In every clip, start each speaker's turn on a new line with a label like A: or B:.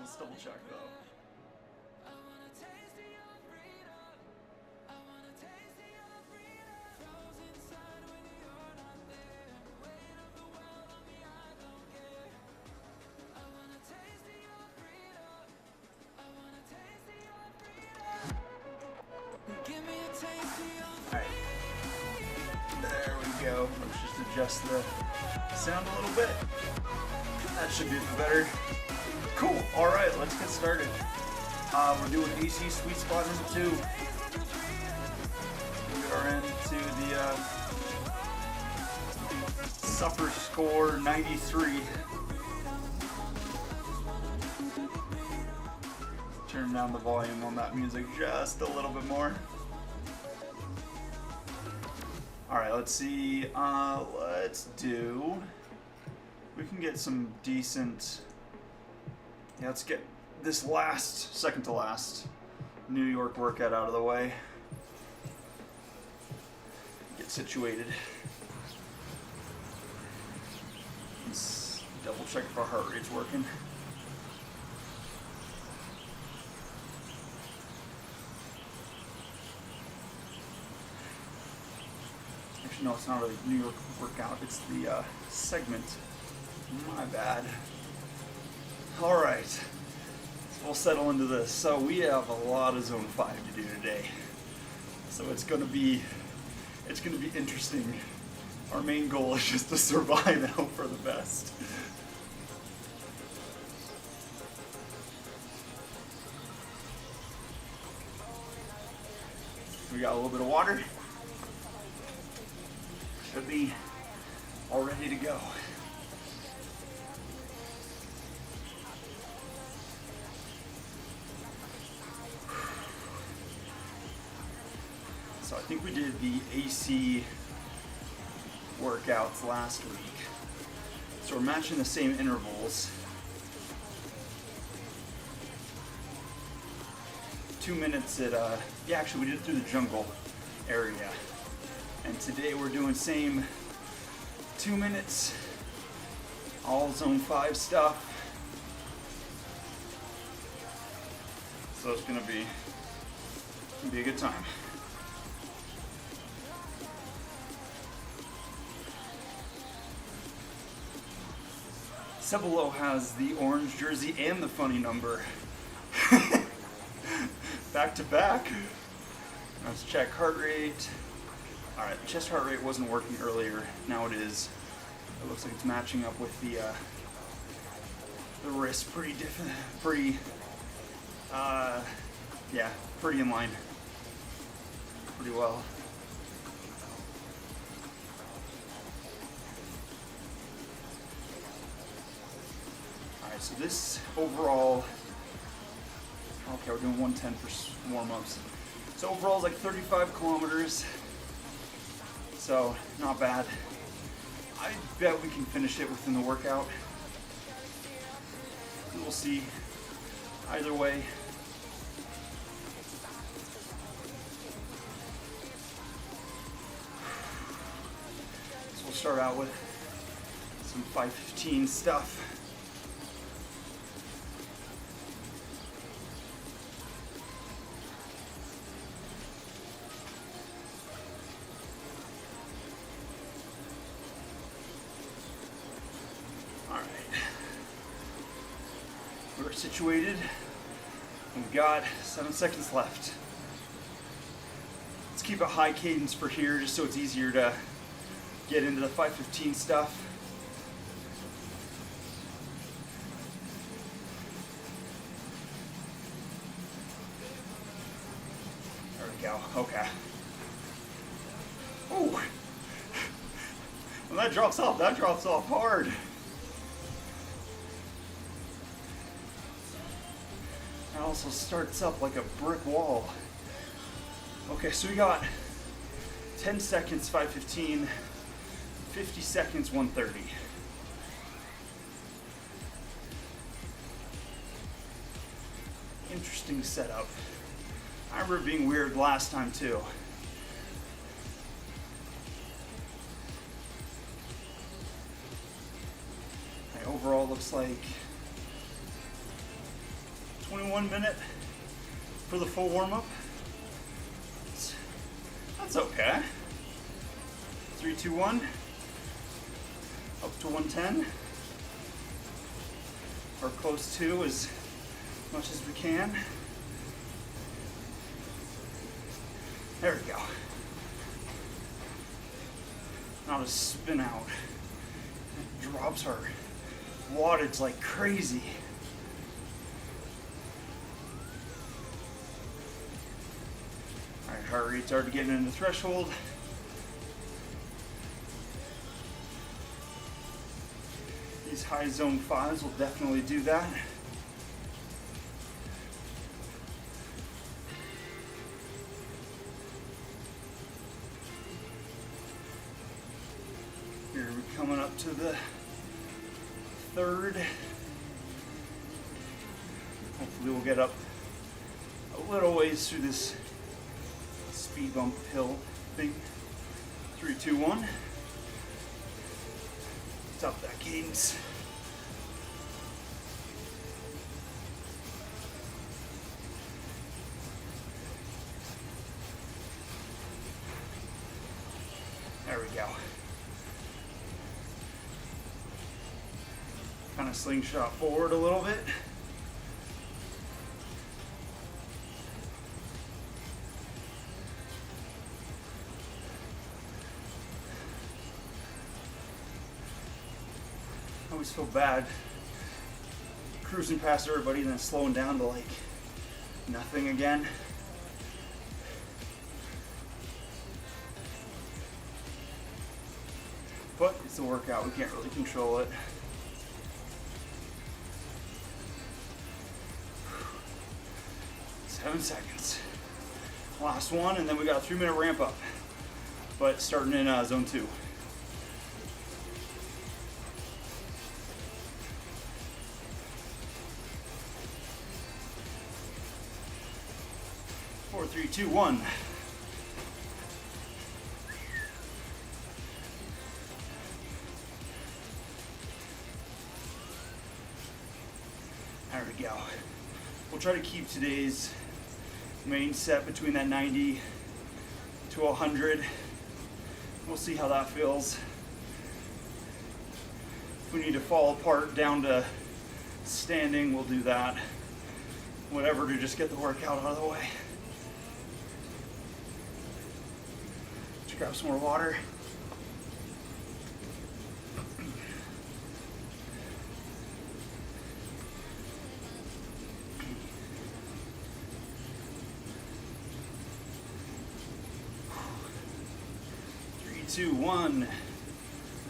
A: Let's double check though. Alright. There we go. Let's just adjust the sound a little bit. That should be better. Cool. Alright, let's get started. We're doing AC sweet spot number 2. We are into the Supper Score 93. Turn down the volume on that music just a little bit more. Alright, let's see. We can get some decent. Yeah, let's get this second to last New York workout out of the way. Get situated. Let's double check if our heart rate's working. Actually, no, it's not really New York workout, it's the segment. My bad. Alright, we'll settle into this. So we have a lot of Zone 5 to do today. So it's gonna be interesting. Our main goal is just to survive and hope for the best. We got a little bit of water. Should be all ready to go. So I think we did the AC workouts last week. So we're matching the same intervals. 2 minutes at, yeah, actually we did it through the jungle area. And today we're doing same 2 minutes, all Zone 5 stuff. So it's gonna be a good time. Cebolo has the orange jersey and the funny number. Back to back. Let's check heart rate. Alright, chest heart rate wasn't working earlier. Now it is. It looks like it's matching up with the wrist pretty in line. Pretty well. Alright, so this overall, okay, we're doing 110 for warm-ups. So overall it's like 35 kilometers. So, not bad. I bet we can finish it within the workout. We'll see. Either way. So we'll start out with some 5:15 stuff. We're situated. We've got 7 seconds left. Let's keep a high cadence for here just so it's easier to get into the 5:15 stuff. There we go. Okay. Ooh. When that drops off hard. It also starts up like a brick wall. Okay, so we got 10 seconds, 5:15, 50 seconds, 1:30. Interesting setup. I remember it being weird last time too. Okay, overall looks like 21 minute for the full warm-up. That's okay. 3, 2, 1. Up to 110. Or close to as much as we can. There we go. Now to spin out. It drops our wattage like crazy. Alright, heart rate's already getting into the threshold. These high zone 5s will definitely do that. Here we're coming up to the third. Hopefully we'll get up a little ways through this speed bump hill thing. 3, 2, 1. Stop that cadence. There we go. Kind of slingshot forward a little bit. I always feel bad cruising past everybody and then slowing down to like nothing again. But it's a workout, we can't really control it. Seven seconds. Last one, and then we got a 3-minute ramp up, but starting in zone 2. Four, 3, 2, 1. There we go. We'll try to keep today's main set between that 90 to 100. We'll see how that feels. If we need to fall apart down to standing, we'll do that. Whatever to just get the workout out of the way. Let's grab some more water. Two, 1.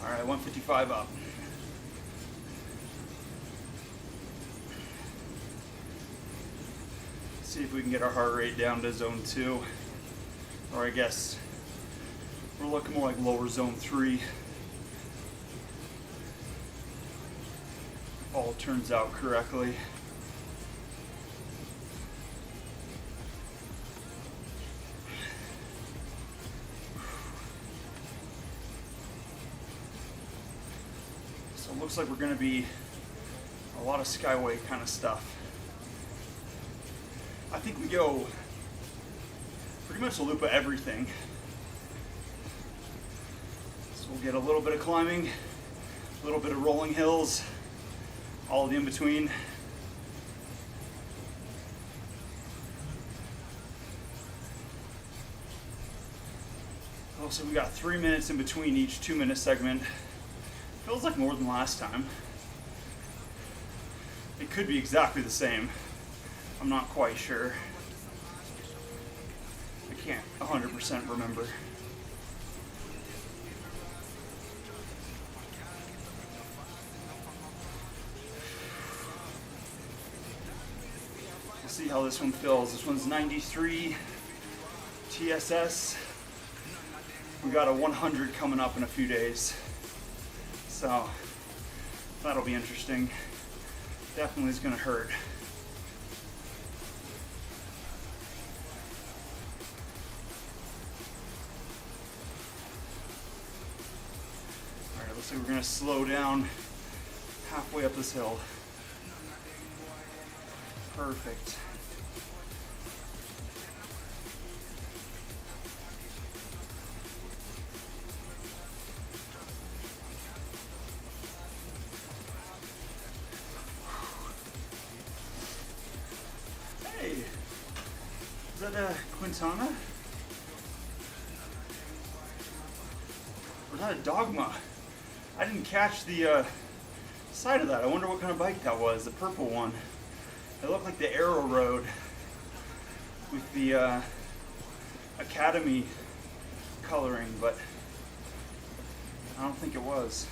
A: All right, 155 up. See if we can get our heart rate down to zone 2. Or I guess we're looking more like lower zone 3. All turns out correctly. Looks like we're going to be a lot of skyway kind of stuff. I think we go pretty much a loop of everything. So we'll get a little bit of climbing, a little bit of rolling hills, all of the in between. Also, we got 3 minutes in between each 2-minute segment. Feels like more than last time. It could be exactly the same. I'm not quite sure. I can't 100% remember. We'll see how this one feels. This one's 93 TSS. We got a 100 coming up in a few days. So that'll be interesting. Definitely is going to hurt. All right, looks like we're going to slow down halfway up this hill. Perfect. Hey, is that Quintana? Or is that a Dogma? I didn't catch the side of that. I wonder what kind of bike that was, the purple one. It looked like the Arrow Road with the Academy coloring, but I don't think it was.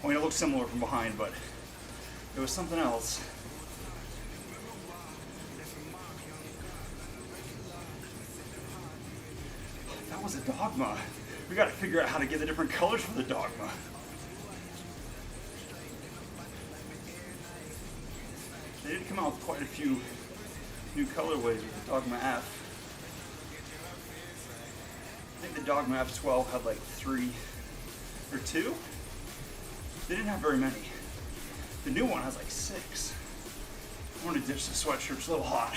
A: I mean, it looked similar from behind, but it was something else. That was a Dogma. We got to figure out how to get the different colors for the Dogma. They did come out with quite a few new colorways with the Dogma F. I think the Dogma F12 had like 3 or 2. They didn't have very many. The new one has like 6. I want to ditch the sweatshirt, it's a little hot.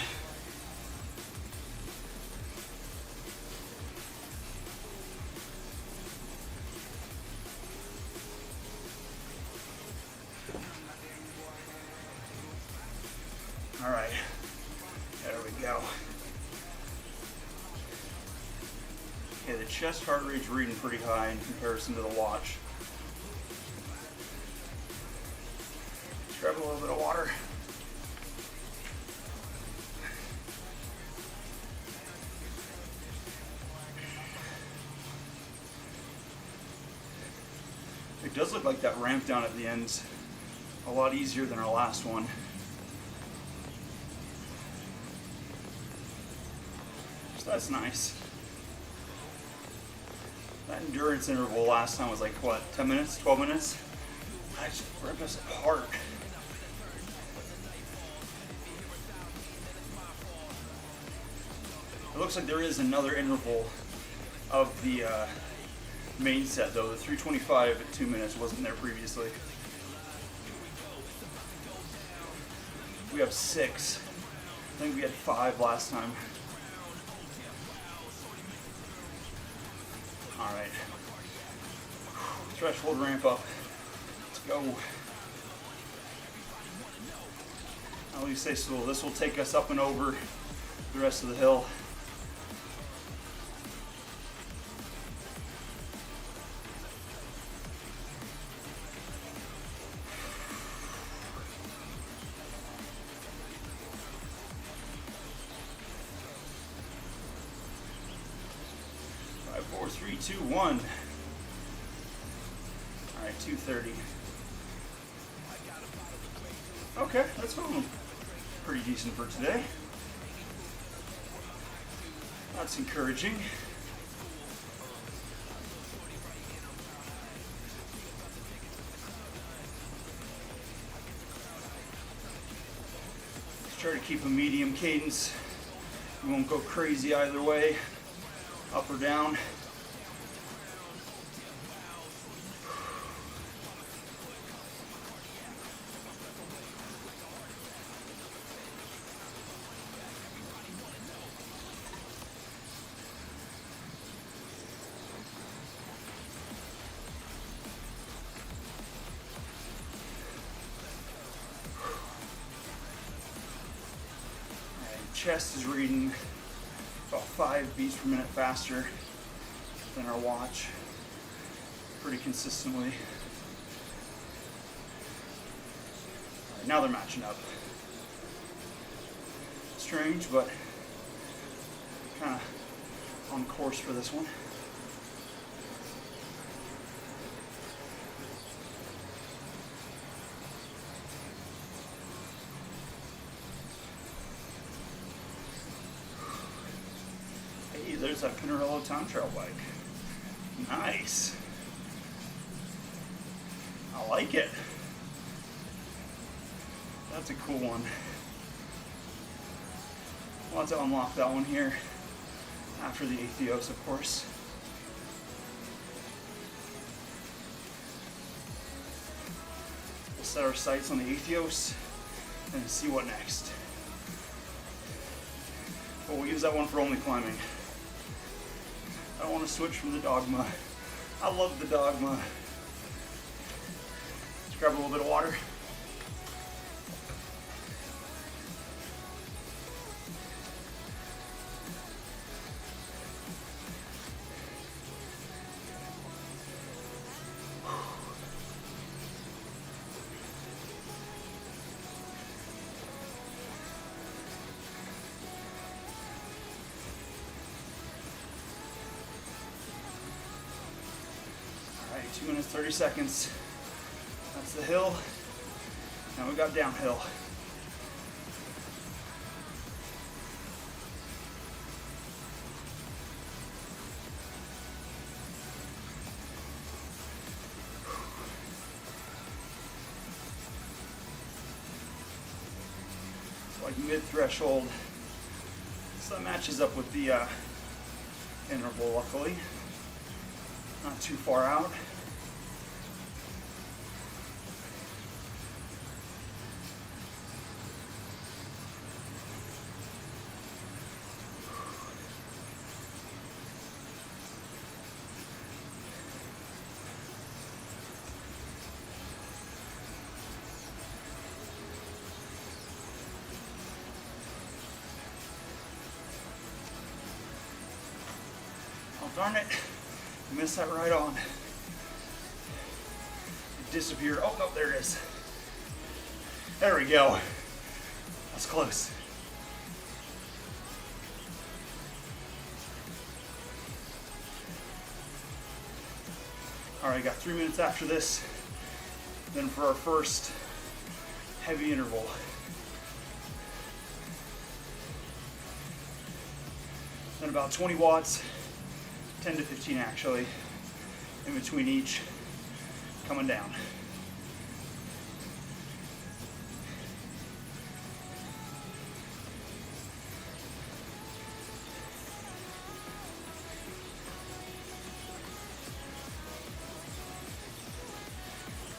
A: All right, there we go. Okay, the chest heart rate's reading pretty high in comparison to the watch. Let's grab a little bit of water. It does look like that ramp down at the end's a lot easier than our last one. So that's nice. That endurance interval last time was like, what, 10 minutes, 12 minutes? I just ripped us apart. It looks like there is another interval of the main set though. The 325 at 2 minutes wasn't there previously. We have 6. I think we had 5 last time. All right, threshold ramp up. Let's go. At least say so. This will take us up and over the rest of the hill. Four, three, two, one. All right, 230. Okay, that's going pretty decent for today. That's encouraging. Let's try to keep a medium cadence. We won't go crazy either way, up or down. Chest is reading about 5 beats per minute faster than our watch, pretty consistently. All right, now they're matching up. Strange, but kind of on course for this one. There's that Pinarello time trial bike. Nice. I like it. That's a cool one. We'll have to unlock that one here after the Atheos, of course. We'll set our sights on the Atheos and see what next. But we'll use that one for only climbing. I don't want to switch from the dogma. I love the dogma. Let's grab a little bit of water. All right, 2 minutes, 30 seconds. That's the hill. Now we got downhill. It's like mid-threshold. So that matches up with the interval, luckily. Not too far out. Oh, darn it. Missed that right on. It disappeared. Oh, no, there it is. There we go. That's close. All right, got 3 minutes after this. Then for our first heavy interval. Then about 20 watts. 10 to 15 actually, in between each, coming down.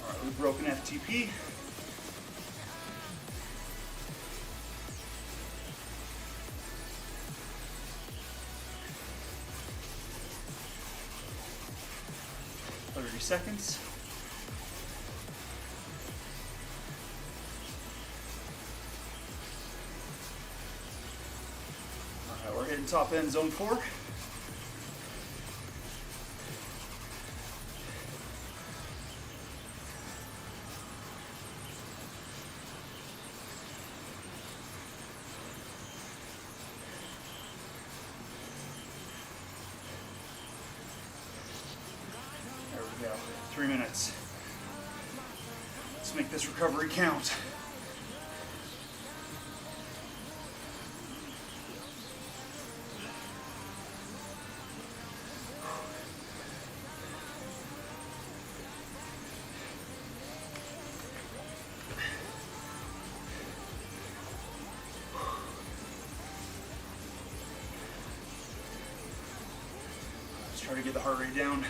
A: All right, we've broken FTP. Seconds. All right, we're hitting top end zone 4. There we go, 3 minutes. Let's make this recovery count. Let's try to get the heart rate down.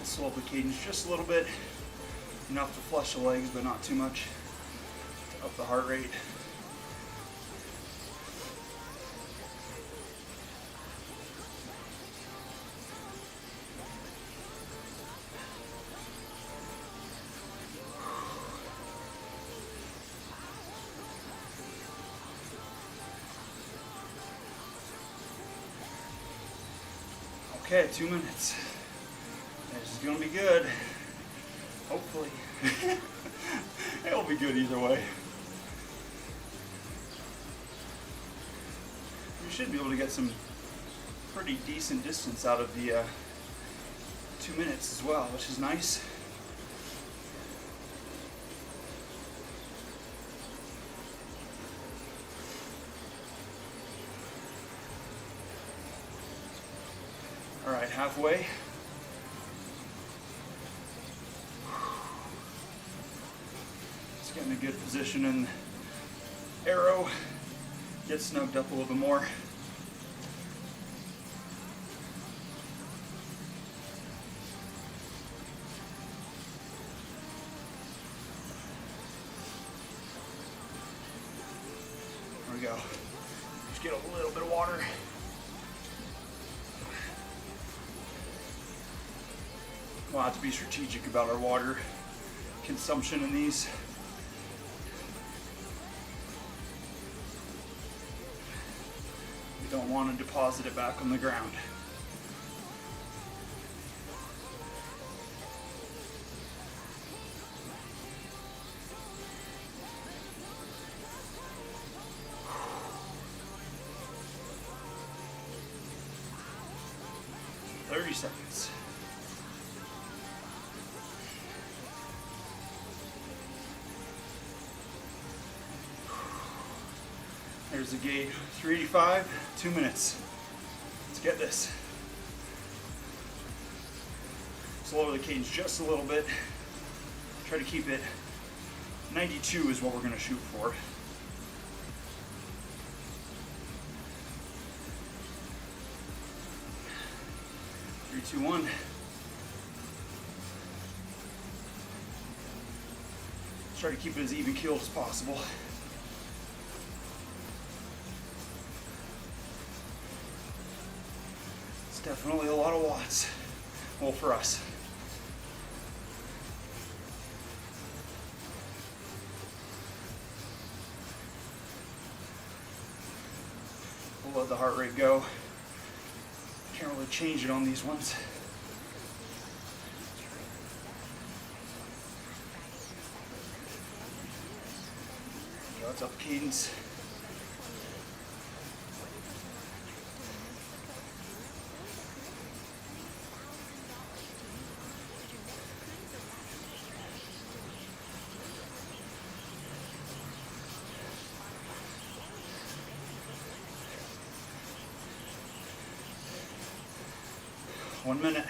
A: Slow up the cadence just a little bit, enough to flush the legs, but not too much to up the heart rate. Okay, 2 minutes. This is gonna be good. Hopefully. It'll be good either way. We should be able to get some pretty decent distance out of the 2 minutes as well, which is nice. All right, halfway. Just getting a good position in arrow. Get snugged up a little bit more. we go. Just get a little bit of water. We'll have to be strategic about our water consumption in these. We don't want to deposit it back on the ground. Seconds. There's the gate, 385, 2 minutes. Let's get this. Let's lower the cadence just a little bit. Try to keep it, 92 is what we're going to shoot for. Three, two, one. Try to keep it as even keeled as possible. It's definitely a lot of watts. Well, for us. We'll let the heart rate go. Can't really change it on these ones. Let's up cadence. One minute.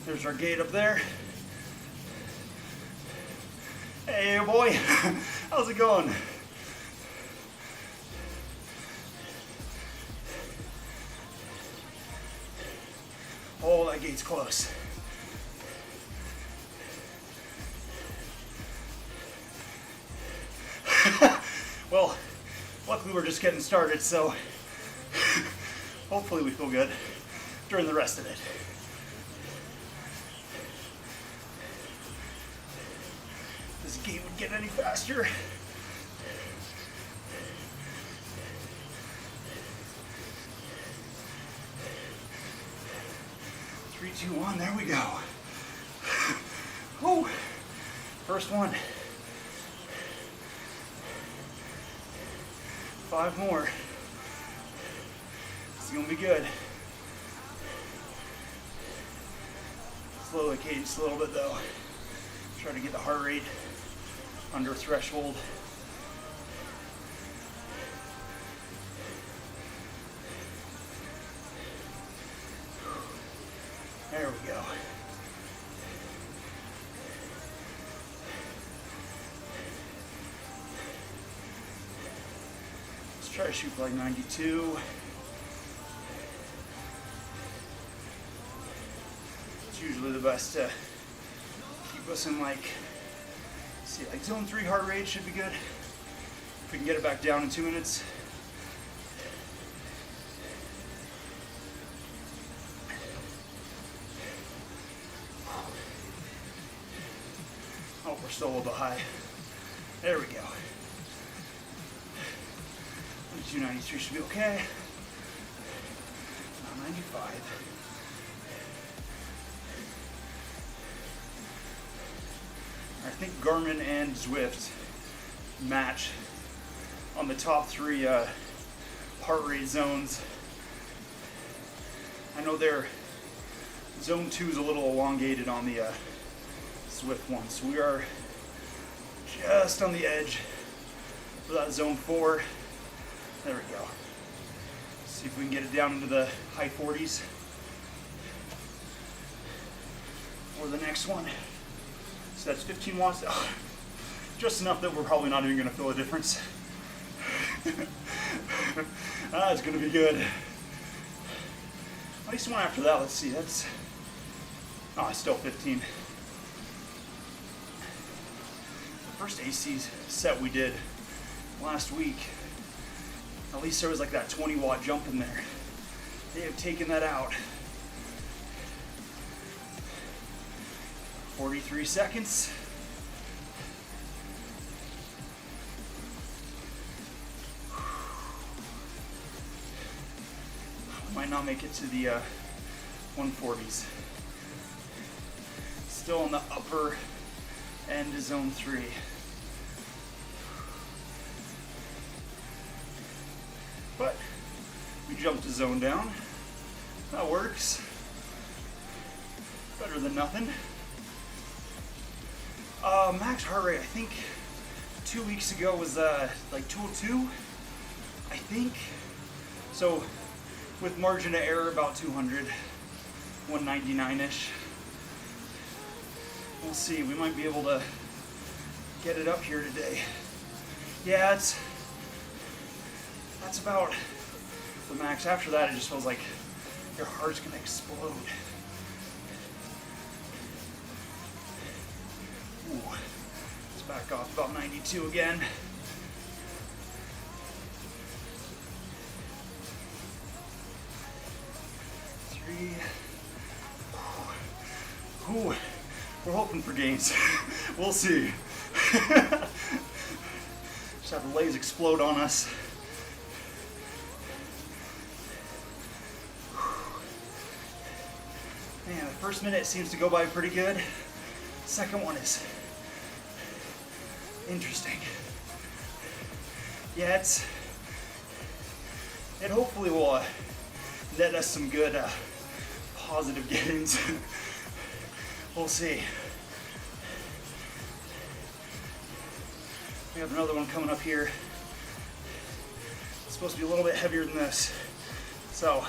A: There's our gate up there. Hey boy, how's it going? Oh, that gate's close. Well, luckily we're just getting started, so hopefully we feel good during the rest of it. This gate would get any faster. Three, two, one, there we go. Oh, first one. 5 more. It's gonna be good. Slow the cadence a little bit though. Try to get the heart rate under threshold. There we go. Let's try to shoot for like 92. It's usually the best to keep us in like, see, like zone 3 heart rate should be good. If we can get it back down in 2 minutes. Oh, we're still a little bit high. There we go. 92, 93 should be okay. Not 95. I think Garmin and Zwift match on the top 3 heart rate zones. I know their zone 2 is a little elongated on the Zwift one, so we are just on the edge for that zone 4. There we go. See if we can get it down into the high 40s for the next one. So that's 15 watts. Oh, just enough that we're probably not even going to feel a difference. That's gonna be good. At least one after that, let's see, that's, oh, it's still 15. The first AC set we did last week, at least there was like that 20 watt jump in there. They have taken that out. 43 seconds. Might not make it to the 140s. Still on the upper end of zone 3. But we jumped to zone down. That works. Better than nothing. Max heart rate, I think 2 weeks ago was like 202, I think. So with margin of error about 200, 199-ish. We'll see, we might be able to get it up here today. Yeah, that's about the max. After that, it just feels like your heart's gonna explode. Ooh, let's back off about 92 again. Ooh, we're hoping for gains. We'll see. Just have the legs explode on us. Man, the first minute seems to go by pretty good. Second one is interesting. Yeah, it hopefully will net us some good positive gains. We'll see. We have another one coming up here. It's supposed to be a little bit heavier than this. So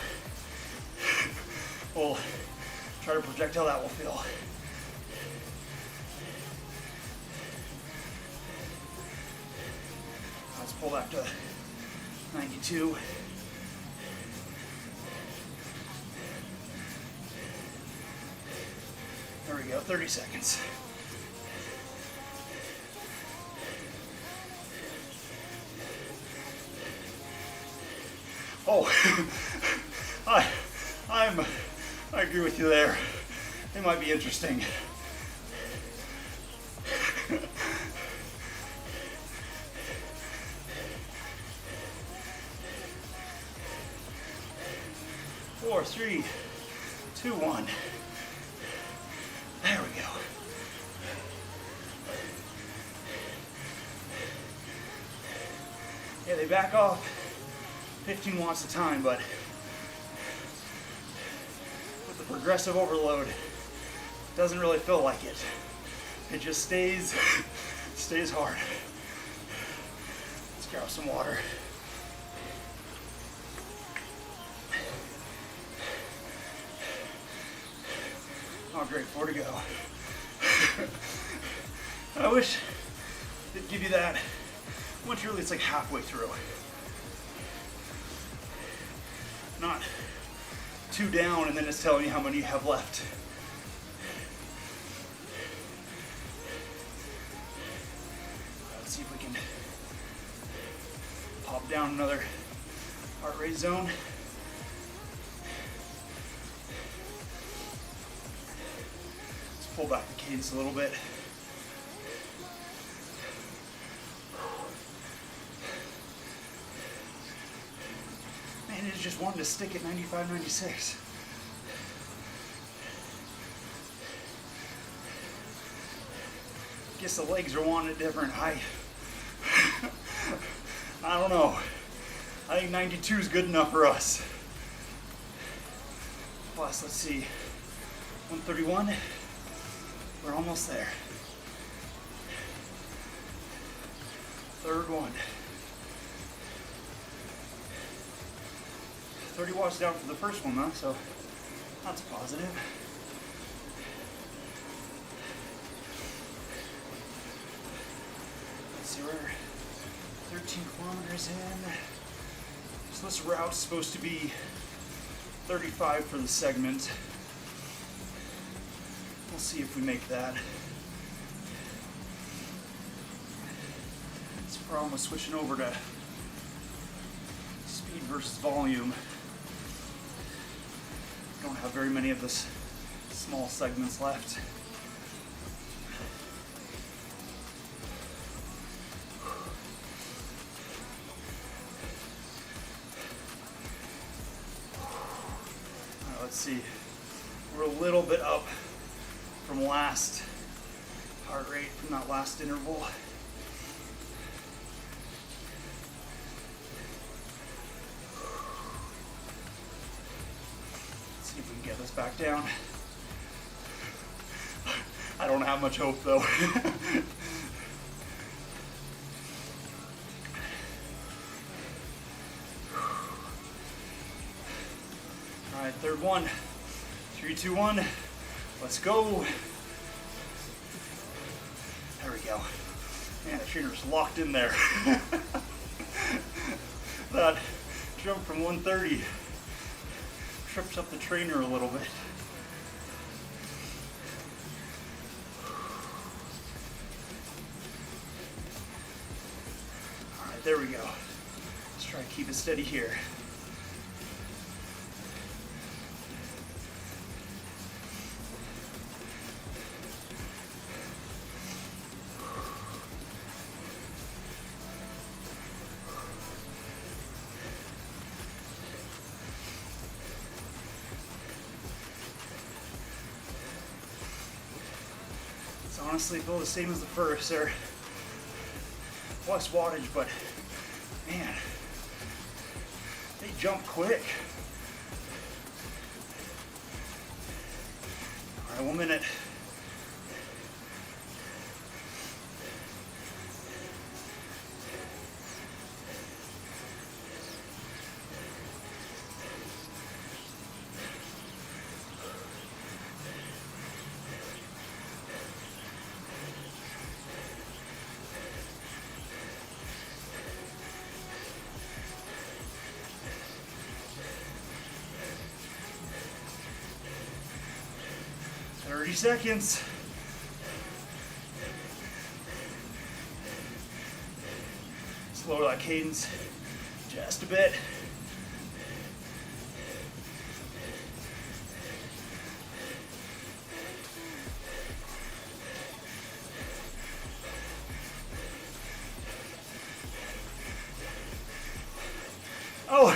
A: we'll try to project how that will feel. Let's pull back to 92. There we go, 30 seconds. Oh, I agree with you there. It might be interesting. Four, three, two, one. There we go. Yeah, they back off 15 watts a time, but with the progressive overload, it doesn't really feel like it. It just stays hard. Let's grab some water. Oh great, 4 to go. I wish it'd give you that once you're it's like halfway through. Not 2 down and then it's telling you how many you have left. Let's see if we can pop down another heart rate zone. Pull back the cadence a little bit. Man, it's just wanting to stick at 95, 96. Guess the legs are wanting it different. I don't know. I think 92 is good enough for us. Plus, let's see, 131. We're almost there. Third one. 30 watts down for the first one though, so that's positive. Let's see, we're 13 kilometers in. So this route's supposed to be 35 for the segment. We'll see if we make that. It's the problem with switching over to speed versus volume. Don't have very many of the small segments left. Let's see, we're a little bit up from last heart rate, from that last interval. Let's see if we can get this back down. I don't have much hope though. All right, third one. 3, 2, 1. Let's go. There we go. Man, the trainer's locked in there. That jump from 130 trips up the trainer a little bit. All right, there we go. Let's try to keep it steady here. Honestly, feel the same as the first. They're less wattage, but man, they jump quick. All right, 1 minute. Seconds. Slow that cadence just a bit. Oh, I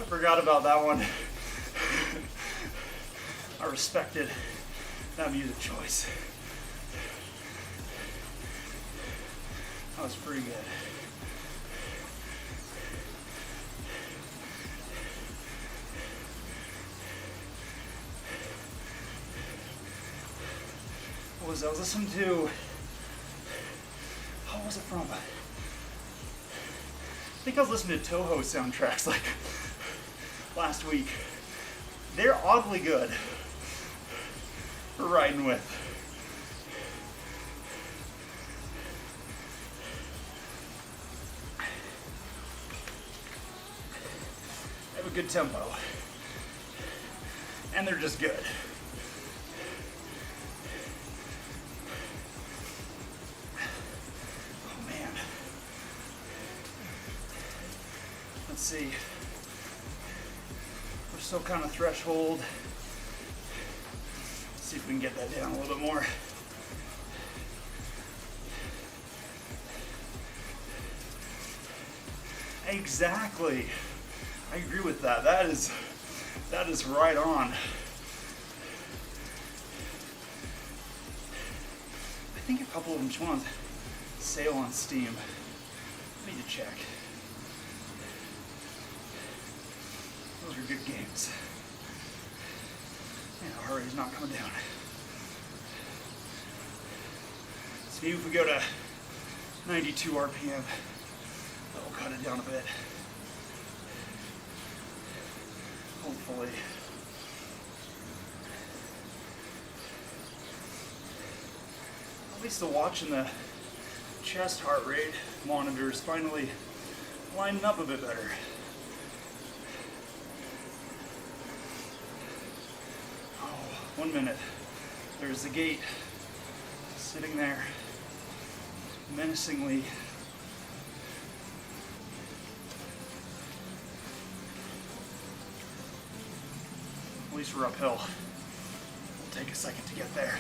A: forgot about that one. I respected that music choice. That was pretty good. What was I listening to? How was it from? I think I was listening to Toho soundtracks like last week. They're oddly good for riding with. They have a good tempo. And they're just good. Oh man. Let's see. We're still kind of threshold. See if we can get that down a little bit more. Exactly. I agree with that. That is right on. I think a couple of them just want to sail on steam. I need to check. Those are good games. Man, our heart rate's not coming down. So maybe if we go to 92 RPM, that'll cut it down a bit. Hopefully. At least the watch and the chest heart rate monitors finally lining up a bit better. Oh, 1 minute. There's the gate, sitting there, menacingly. At least we're uphill. It'll take a second to get there.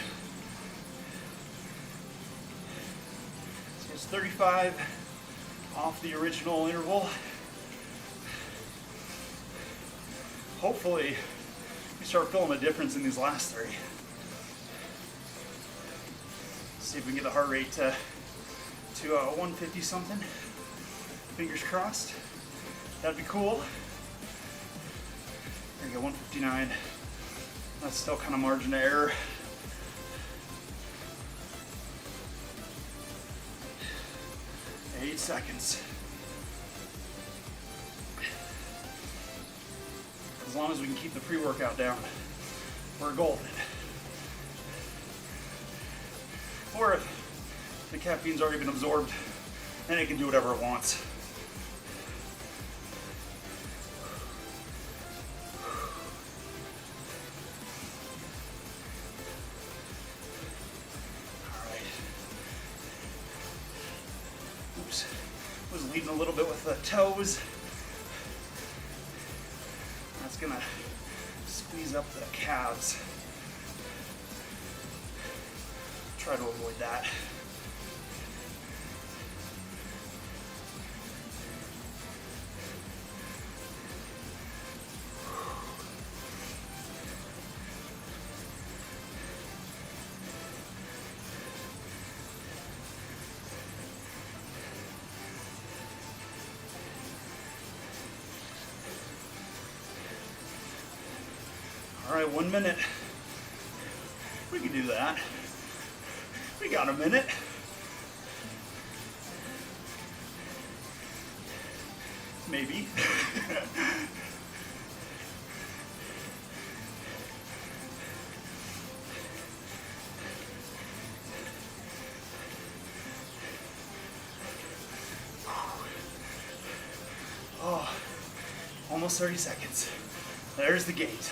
A: So it's 35 off the original interval. Hopefully, we start feeling a difference in these last 3. See if we can get the heart rate to 150 something. Fingers crossed. That'd be cool. There you go, 159. That's still kind of margin of error. Eight seconds. As long as we can keep the pre-workout down, we're golden. Or if the caffeine's already been absorbed, then it can do whatever it wants. Was leading a little bit with the toes. That's gonna squeeze up the calves. Try to avoid that. All right, 1 minute. We can do that. We got a minute. Maybe. Oh, almost 30 seconds. There's the gate.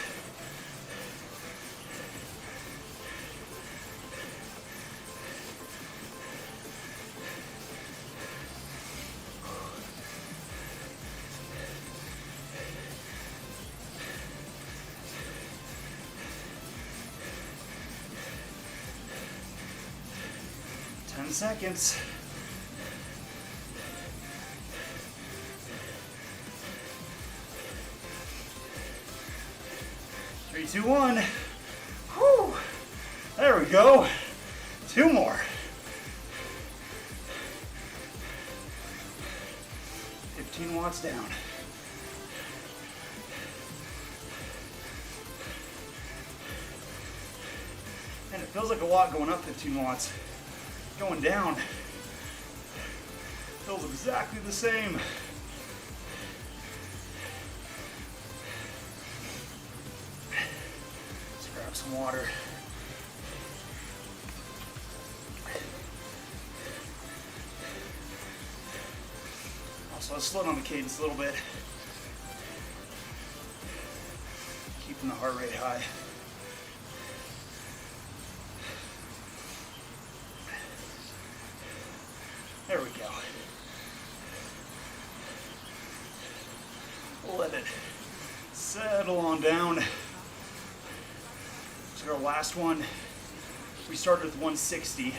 A: Seconds. 3, 2, 1. Whew. There we go. 2 more. 15 watts down. And it feels like a lot going up 15 watts. Going down feels exactly the same. Let's grab some water. Also, let's slow down the cadence a little bit, keeping the heart rate high. There we go. Let it settle on down. So our last one, we started with 160.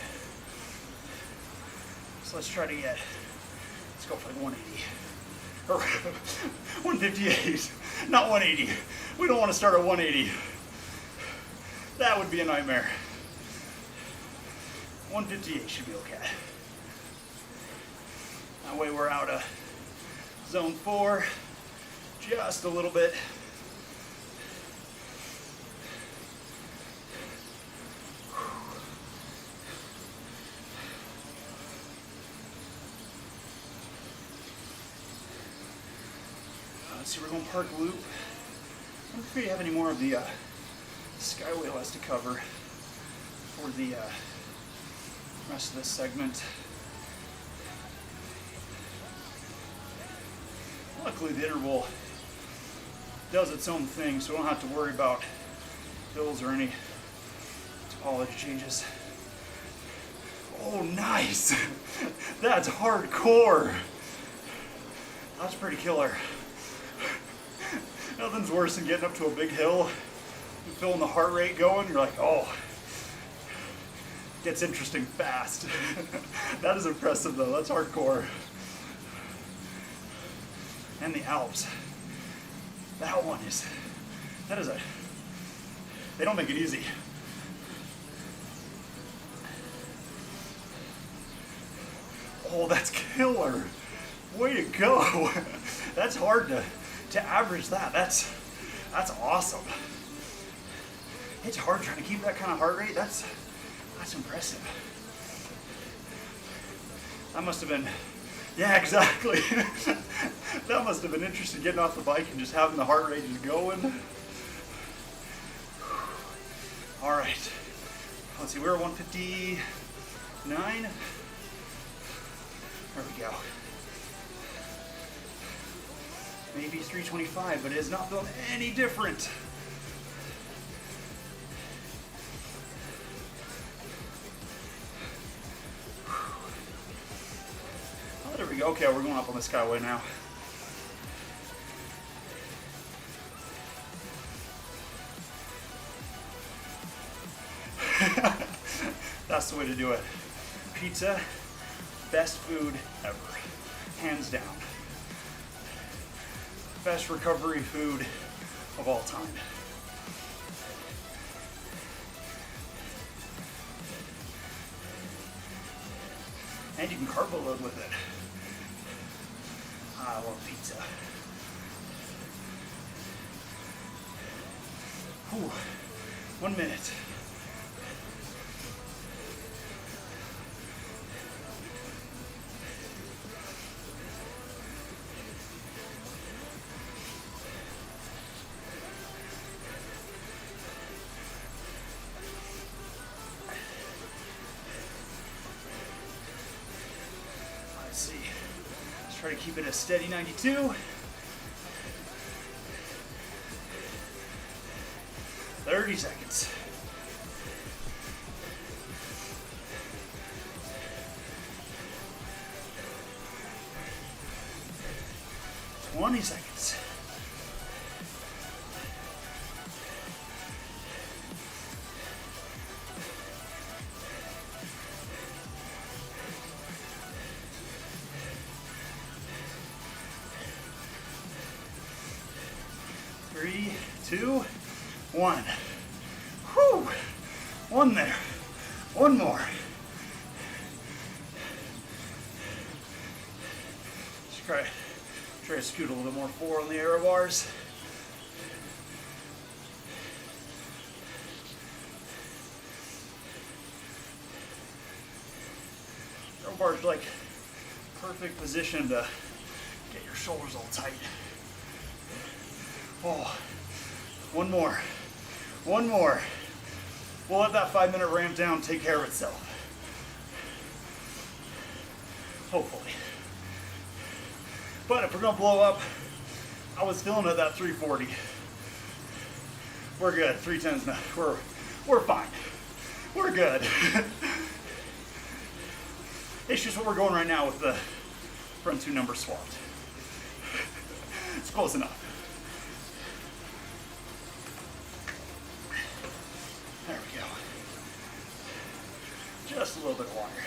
A: So let's try to let's go for like 180. Or 158, not 180. We don't want to start at 180. That would be a nightmare. 158 should be okay. That way we're out of zone 4 just a little bit. Let's see, we're going to park loop. I don't think we have any more of the Skyway less to cover for the rest of this segment. Luckily the interval does its own thing, so we don't have to worry about hills or any topology changes. Oh, nice! That's hardcore! That's pretty killer. Nothing's worse than getting up to a big hill and feeling the heart rate going. You're like, oh, gets interesting fast. That is impressive though, that's hardcore. And the Alps. That one is, they don't make it easy. Oh, that's killer. Way to go. That's hard to average that. That's awesome. It's hard trying to keep that kind of heart rate. That's impressive. That must have been, yeah, exactly. That must have been interesting getting off the bike and just having the heart rate just going. All right. Let's see, we're at 159. There we go. Maybe 325, but it has not felt any different. Oh, there we go. Okay, we're going up on the Skyway now. That's the way to do it. Pizza, best food ever, hands down. Best recovery food of all time. And you can carbo load with it. I love pizza. Whew. 1 minute. Try to keep it a steady 92. 30 seconds. Twenty seconds. Three, two, one. Whew! One there. One more. Just try to scoot a little bit more forward on the aero bars. Aero bars like perfect position to get your shoulders all tight. Oh, one more. One more. We'll let that 5 minute ramp down take care of itself. Hopefully. But if we're gonna blow up, I was feeling it at that 340. We're good. 310's not. We're fine. We're good. It's just what we're going right now with the front two numbers swapped. It's close enough. There we go. Just a little bit longer.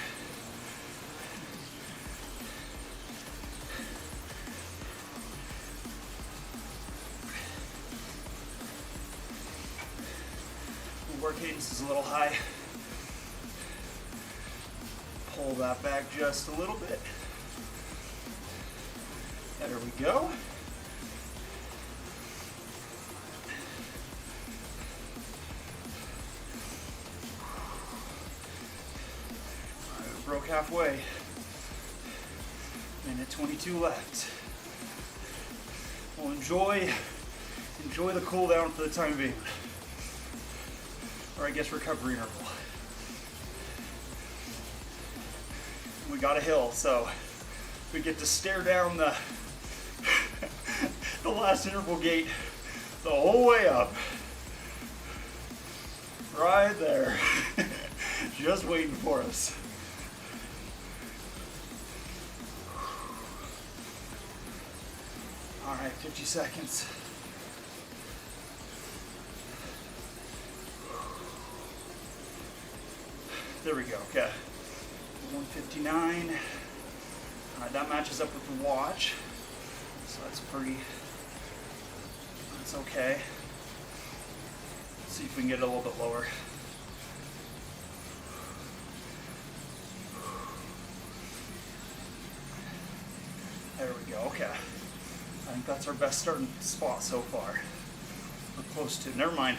A: Work cadence is a little high. Pull that back just a little bit. There we go. Broke halfway. Minute 22 left. We'll enjoy the cool down for the time being. Or I guess recovery interval. We got a hill, so we get to stare down the the last interval gate the whole way up. Right there. Just waiting for us. All right, 50 seconds. There we go, okay. 159. All right, that matches up with the watch. So that's okay. Let's see if we can get it a little bit lower. There we go, okay. I think that's our best starting spot so far. We're close to, never mind.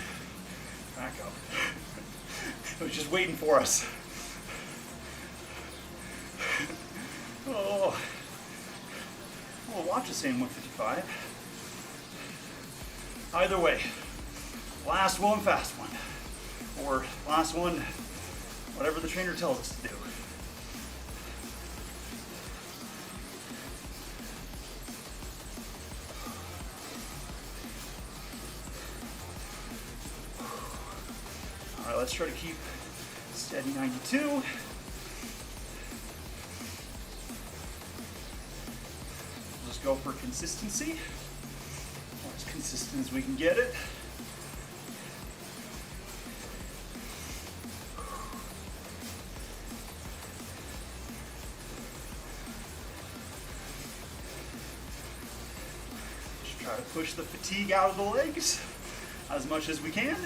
A: Back up. It was just waiting for us. Oh. Well, watch is saying 155. Either way, last one, fast one. Or last one, whatever the trainer tells us to do. All right, let's try to keep steady 92. Just go for consistency. As consistent as we can get it. Just try to push the fatigue out of the legs as much as we can.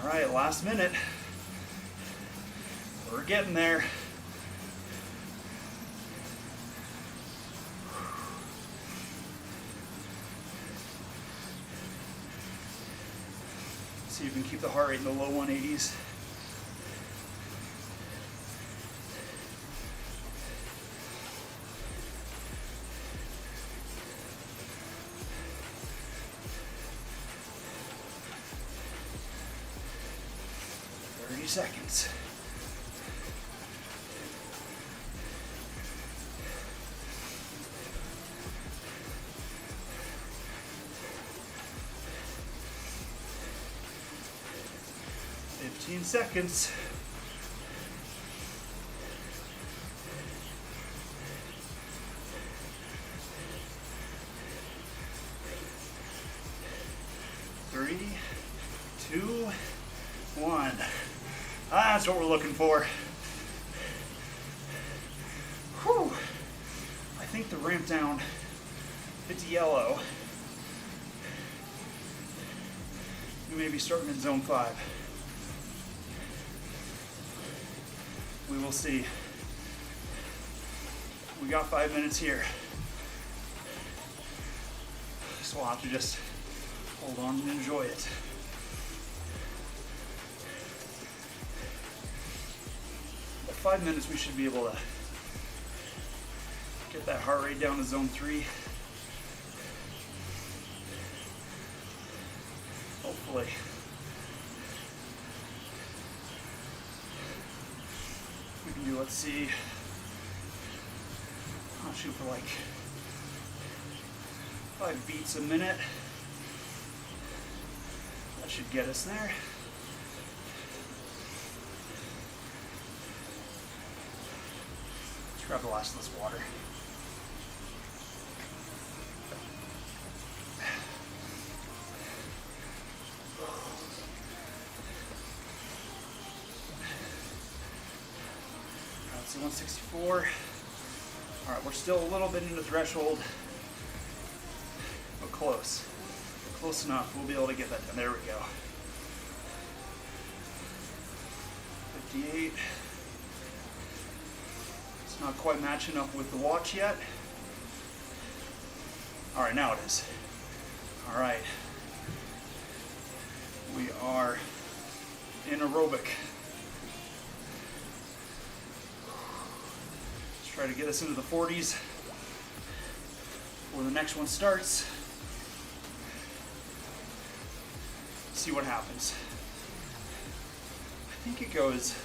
A: All right, last minute. We're getting there. See if we can keep the heart rate in the low 180s. Seconds. Seconds. Three, two, one. That's what we're looking for. Whew. I think the ramp down, it's yellow. We may be starting in zone 5. We will see. We got 5 minutes here. So we'll have to just hold on and enjoy it. At 5 minutes we should be able to get that heart rate down to zone 3. Hopefully. We can do, let's see, I'll shoot for like 5 beats a minute. That should get us there. Let's grab the last of this water. Let's see, 164. All right, we're still a little bit into threshold, but close. Close enough. We'll be able to get that done. There we go. 58. It's not quite matching up with the watch yet. All right, now it is. All right. We are in aerobic. Let's try to get us into the 40s before the next one starts. see what happens. I think it goes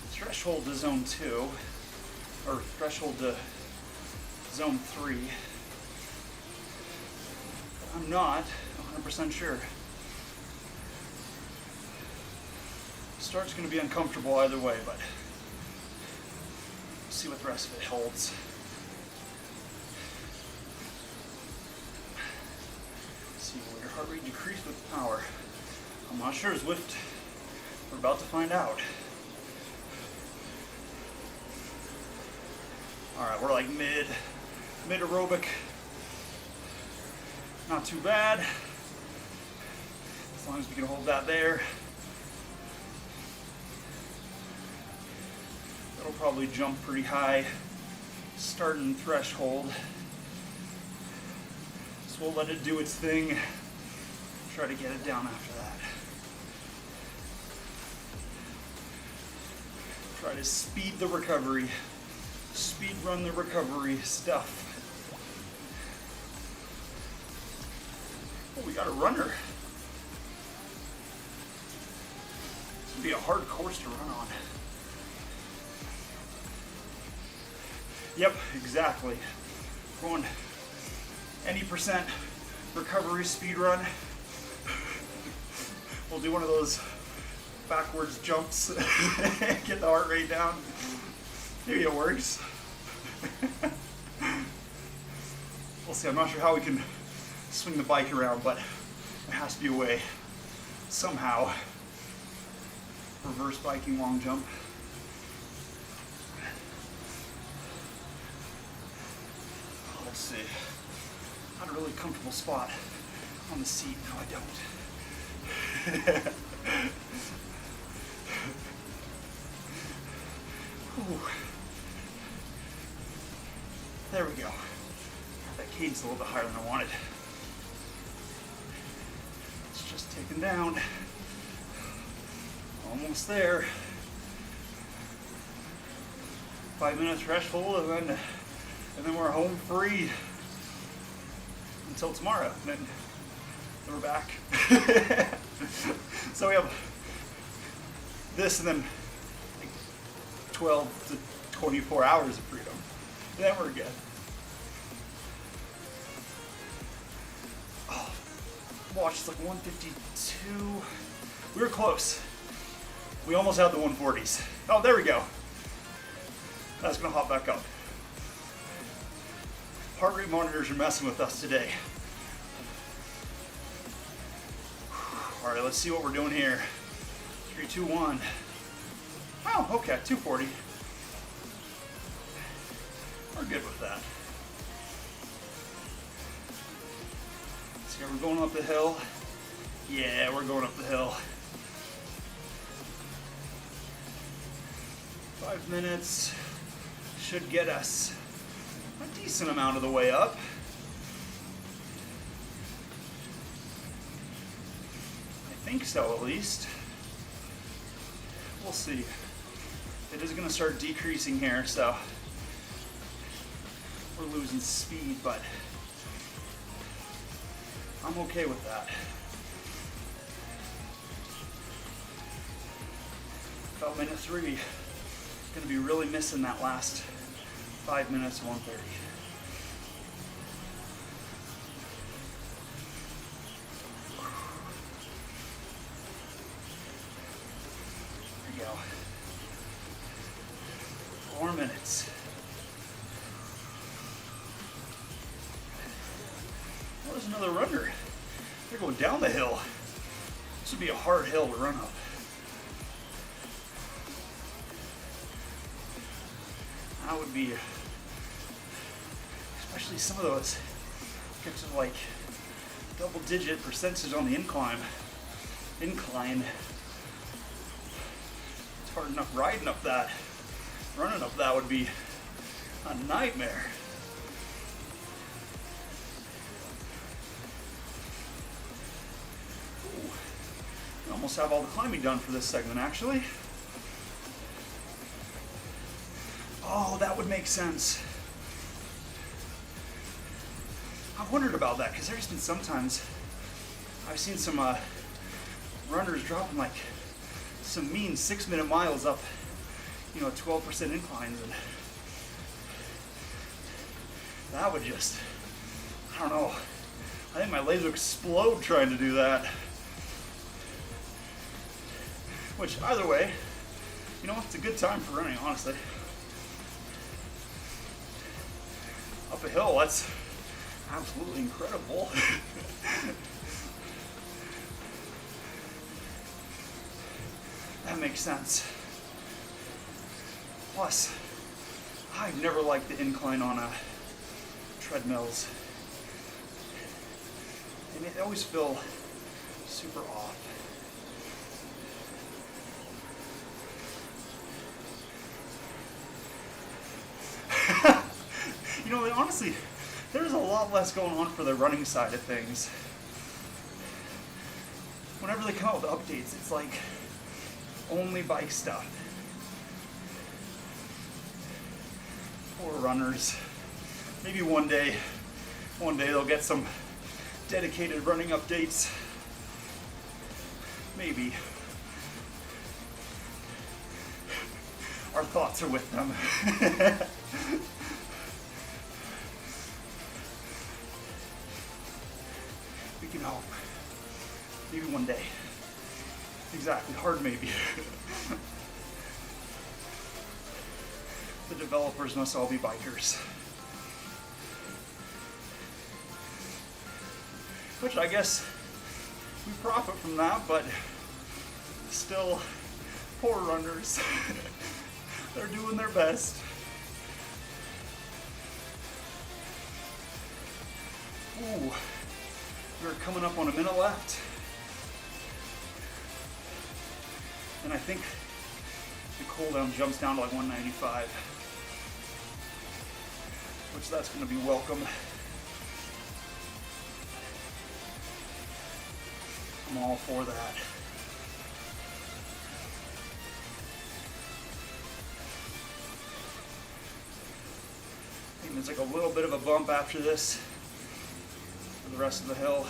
A: threshold to zone 2, or threshold to zone 3. I'm not 100% sure. Start's going to be uncomfortable either way, but we'll see what the rest of it holds. See, will your heart rate decrease with power? I'm not sure, Zwift. We're about to find out. Alright, we're like mid aerobic. Not too bad. As long as we can hold that there. That'll probably jump pretty high. Starting threshold. So we'll let it do its thing. Try to get it down after that. Try to speed the recovery. Speed run the recovery stuff. Oh, we got a runner. This would be a hard course to run on. Yep, exactly. Going any percent recovery speed run. We'll do one of those backwards jumps. Get the heart rate down. Maybe it works. We'll see. I'm not sure how we can swing the bike around, but there has to be a way. Somehow. Reverse biking long jump. Let's see. Not a really comfortable spot on the seat. No, I don't. Ooh. There we go. That cadence a little bit higher than I wanted. It's just taken down. Almost there. 5-minute threshold, and then we're home free until tomorrow. And then we're back. So we have this, and then like 12 to 24 hours of freedom. And then we're good. Oh, watch, it's like 152. We were close. We almost had the 140s. Oh, there we go. That's gonna hop back up. Heart rate monitors are messing with us today. All right, let's see what we're doing here. 3, 2, 1. Oh, okay, 240. We're good with that. See, are we going up the hill? Yeah, we're going up the hill. 5 minutes should get us a decent amount of the way up. I think so, at least. We'll see. It is going to start decreasing here, so we're losing speed, but I'm okay with that. About minute 3. Going to be really missing that last 5 minutes, 130. There we go. 4 minutes. Oh, there's another runner. They're going down the hill. This would be a hard hill to run up. That would be, especially some of those gets to like double-digit percentage on the incline. It's hard enough riding up that. Running up that would be a nightmare. Ooh. We almost have all the climbing done for this segment, actually. Oh, that would make sense. I've wondered about that because there's been sometimes I've seen some runners dropping like some mean 6-minute miles up, 12% inclines, and that would just, I don't know, I think my legs would explode trying to do that. Which, either way, it's a good time for running, honestly. Up a hill, that's absolutely incredible. That makes sense. Plus, I've never liked the incline on treadmills. They always feel super off. Honestly, there's a lot less going on for the running side of things. Whenever they come out with updates, it's like only bike stuff. Poor runners. Maybe one day they'll get some dedicated running updates. Maybe. Our thoughts are with them. We can hope. Maybe one day. Exactly, hard maybe. The developers must all be bikers. Which I guess we profit from that, but still, poor runners. They're doing their best. Ooh, we're coming up on a minute left. And I think the cooldown jumps down to like 195. Which that's going to be welcome. I'm all for that. I think there's like a little bit of a bump after this for the rest of the hill.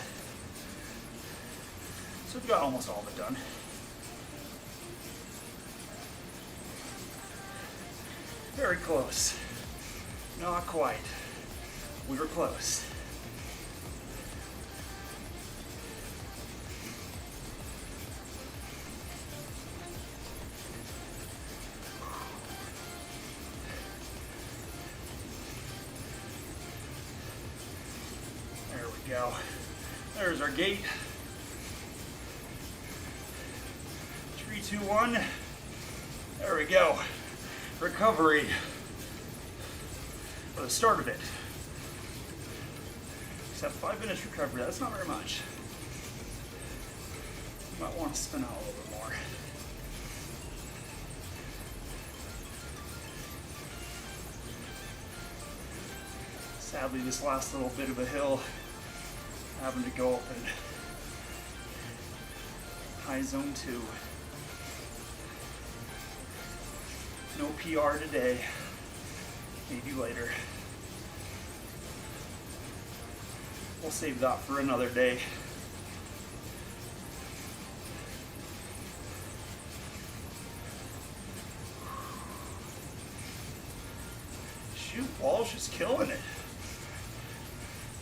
A: So we've got almost all of it done. Very close. Not quite. We were close. There we go. There's our gate. 3, 2, 1. There we go. Recovery. For the start of it. Except 5 minutes recovery, that's not very much. You might want to spin out a little bit more. Sadly, this last little bit of a hill, having to go up in high zone 2. No PR today. Maybe later. We'll save that for another day. Shoot, Walsh is killing it.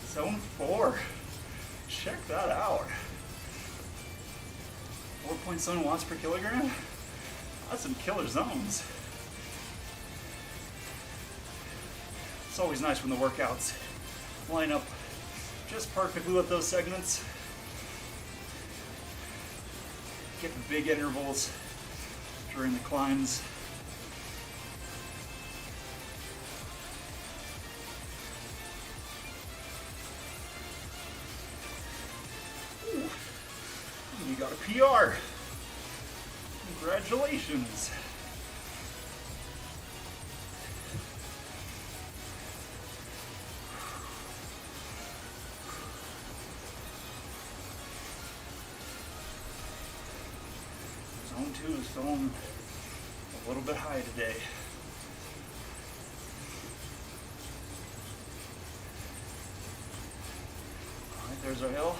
A: Zone 4. Check that out. 4.7 watts per kilogram. That's some killer zones. It's always nice when the workouts line up just perfectly with those segments. Get the big intervals during the climbs. Ooh, you got a PR. Congratulations. Zone 2 is feeling a little bit high today. Alright, there's our hill.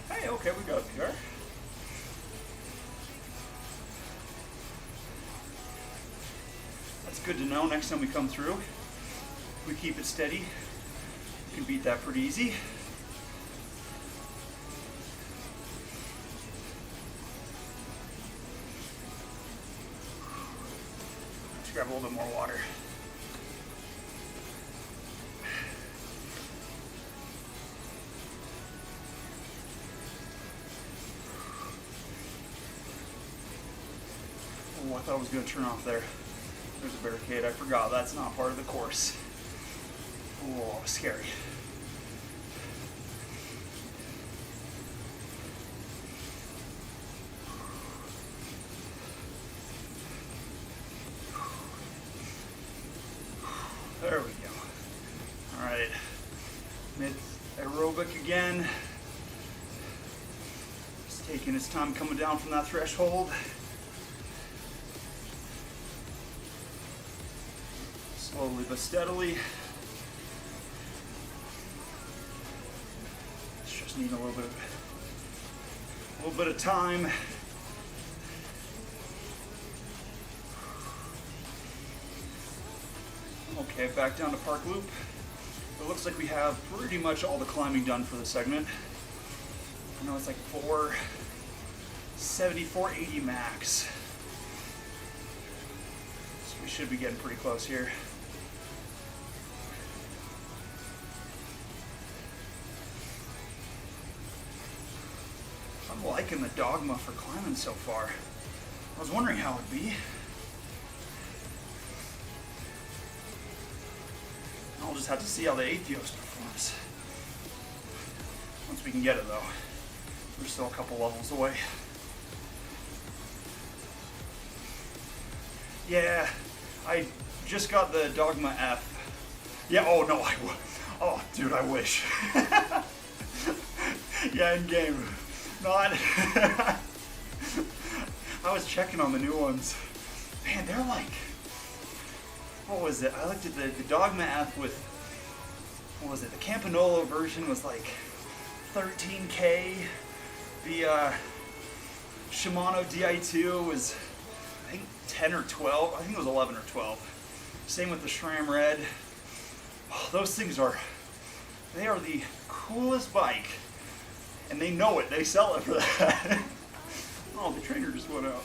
A: Hey, okay, we got a PR. good to know next time we come through. If we keep it steady, we can beat that pretty easy. Let's grab a little bit more water. Oh, I thought I was going to turn off there. There's a barricade. I forgot that's not part of the course. Oh, scary. There we go. All right. Mid aerobic again. Just taking his time coming down from that threshold. Slowly but steadily. It's just needing a little bit of time. Okay, back down to park loop. It looks like we have pretty much all the climbing done for the segment. I know it's like 470, 480 max. So we should be getting pretty close here. I'm liking the dogma for climbing so far. I was wondering how it'd be. I'll just have to see how the Atheos performs. Once we can get it though. We're still a couple levels away. Yeah, I just got the Dogma F. Yeah, oh no, oh dude, I wish. Yeah, in game. Not. I was checking on the new ones. Man, they're like, what was it? I looked at the Dogma F with, what was it? The Campanolo version was like 13K. The Shimano Di2 was, I think 10 or 12. I think it was 11 or 12. Same with the SRAM Red. Oh, those things are, they are the coolest bike. And they know it. They sell it for that. Oh, the trainer just went out.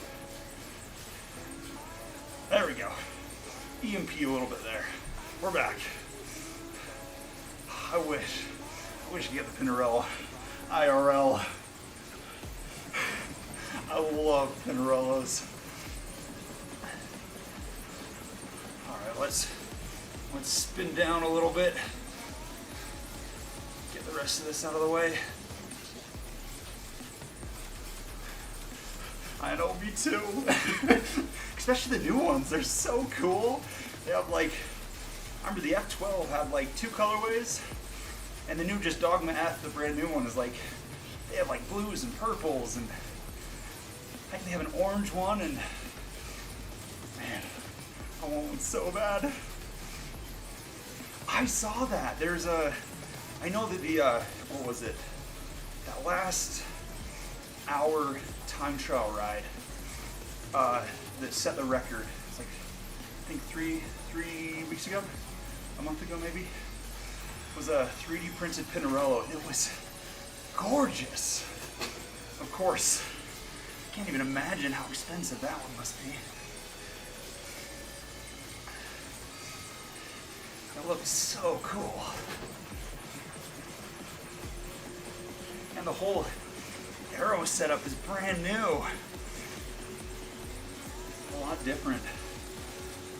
A: There we go. EMP a little bit there. We're back. I wish you could get the Pinarello IRL. I love Pinarellos. All right, let's spin down a little bit. Get the rest of this out of the way. I know, me too. Especially the new ones, they're so cool. They have like, I remember the F12 had like 2 colorways, and the new just Dogma F, the brand new one, is like, they have like blues and purples, and I think they have an orange one, and man, I want one so bad. I saw that. There's a, I know that the, what was it? That last hour time trial ride that set the record. It's like, I think three weeks ago, a month ago maybe, was a 3D printed Pinarello. It was gorgeous. Of course, can't even imagine how expensive that one must be. It looks so cool. And the whole aero setup is brand new. A lot different.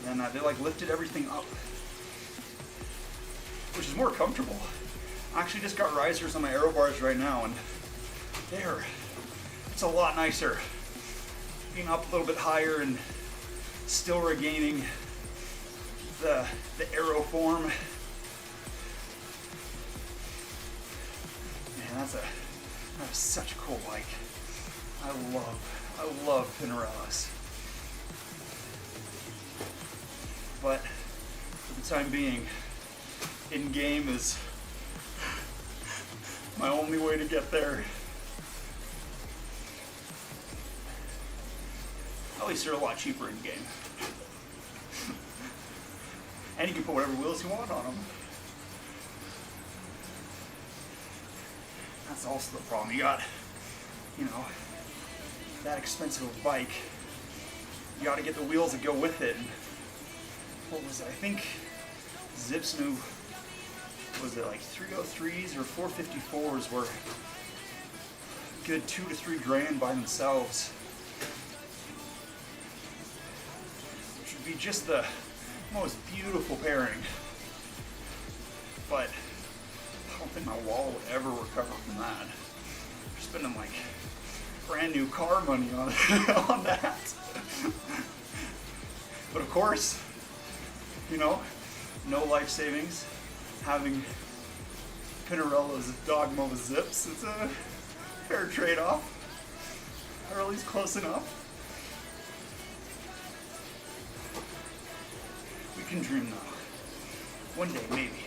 A: And they like lifted everything up, which is more comfortable. I actually just got risers on my aero bars right now, and it's a lot nicer. Being up a little bit higher and still regaining the aero form. Man, that's such a cool bike. I love Pinarellos. But for the time being, in-game is my only way to get there. At least they're a lot cheaper in-game. And you can put whatever wheels you want on them. That's also the problem. You got, you know, that expensive of a bike. You got to get the wheels that go with it. And what was it? I think Zip's new, was it like 303s or 454s were a good $2 to $3 grand by themselves. Which would be just the most beautiful pairing. But I don't think my wallet would ever recover from that. We're spending like brand new car money on on that. But of course, you know, no life savings. Having Pinarello's Dogma with zips, it's a fair trade-off, or at least close enough. We can dream though. One day, maybe.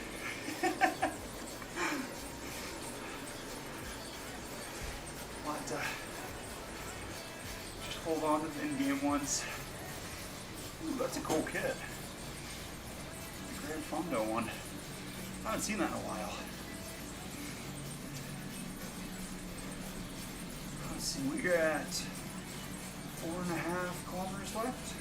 A: But just hold on to the in-game ones. Ooh, that's a cool kit. The Grand Fondo one. I haven't seen that in a while. Let's see, we got 4.5 kilometers left.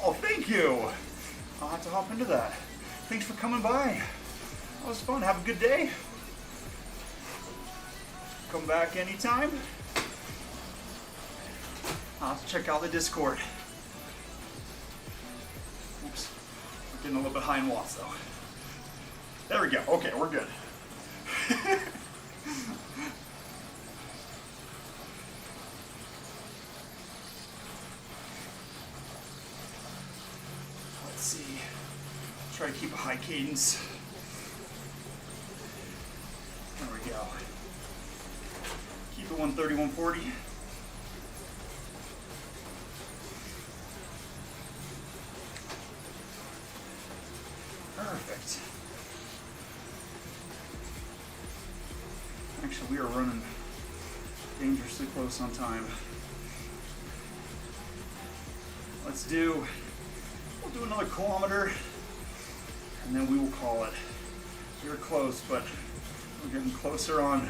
A: Oh, thank you. I'll have to hop into that. Thanks for coming by. That was fun. Have a good day. Come back anytime. I'll have to check out the Discord. Oops. We're getting a little bit high in watts though. There we go. Okay, we're good. Let's see. Try to keep a high cadence. There we go. Keep it 130, 140. Perfect. Actually, we are running dangerously close on time. We'll do another kilometer, and then we will call it. We're close, but we're getting closer on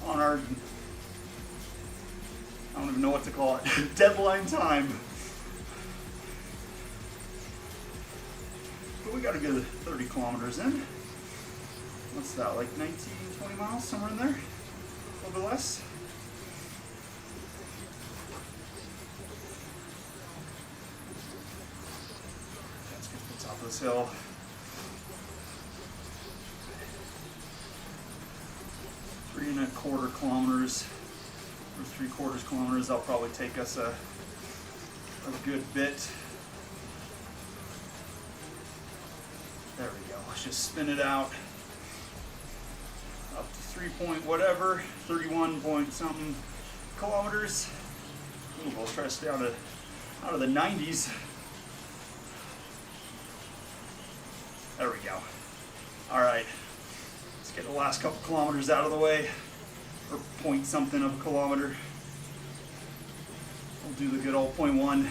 A: our, I don't even know what to call it, deadline time. But we got a good 30 kilometers in. What's that, like 19, 20 miles, somewhere in there? A little bit less. Let's get to the top of this hill. 3.25 kilometers, or 3/4 kilometers. That'll probably take us a good bit. There we go. Let's just spin it out. Up to 3 point whatever, 31 point something kilometers. Ooh, we'll try to stay out of the 90s. There we go. All right. Let's get the last couple kilometers out of the way, or point something of a kilometer. We'll do the good old 0.1,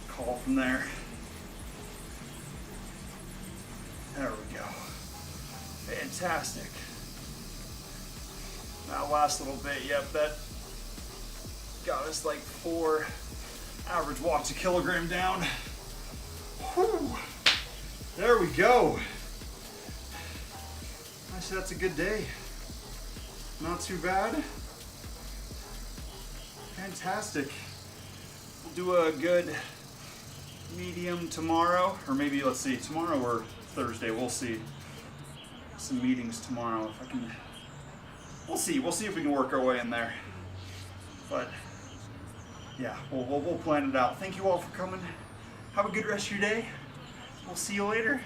A: call from there. There we go. Fantastic. That last little bit, yep, that got us like 4 average watts a kilogram down. Whew. There we go. I said that's a good day. Not too bad. Fantastic. We'll do a good medium tomorrow, or maybe, let's see, tomorrow or Thursday, we'll see. Some meetings tomorrow if I can. We'll see if we can work our way in there. But yeah, we'll plan it out. Thank you all for coming. Have a good rest of your day. We'll see you later.